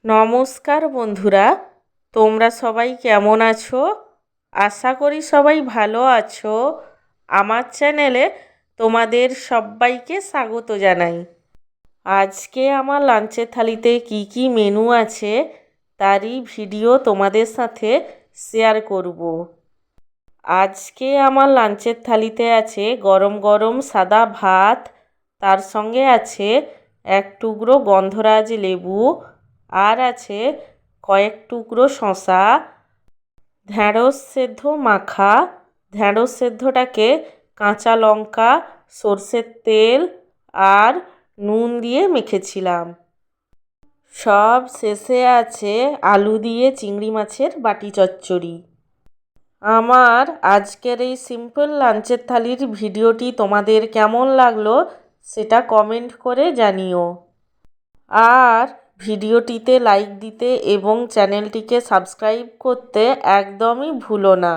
নমস্কার বন্ধুরা, তোমরা সবাই কেমন আছো? আশা করি সবাই ভালো আছো। আমার চ্যানেলে তোমাদের সবাইকে স্বাগত জানাই। আজকে আমার লাঞ্চের থালিতে কি কি মেনু আছে তারই ভিডিও তোমাদের সাথে শেয়ার করব। আজকে আমার লাঞ্চের থালিতে আছে গরম গরম সাদা ভাত, তার সঙ্গে আছে এক টুকরো গন্ধরাজ লেবু, আর আছে কয়েক টুকরো শসা, ঢ্যাঁড়স সেদ্ধ মাখা। ঢ্যাঁড়স সেদ্ধটাকে কাঁচা লঙ্কা, সর্ষের তেল আর নুন দিয়ে মেখেছিলাম। সব শেষে আছে আলু দিয়ে চিংড়ি মাছের বাটি চচ্চড়ি। আমার আজকের এই সিম্পল লাঞ্চের থালির ভিডিওটি তোমাদের কেমন লাগলো সেটা কমেন্ট করে জানিও। আর ভিডিওটিতে লাইক দিতে এবং চ্যানেলটিকে সাবস্ক্রাইব করতে একদমই ভুলো না।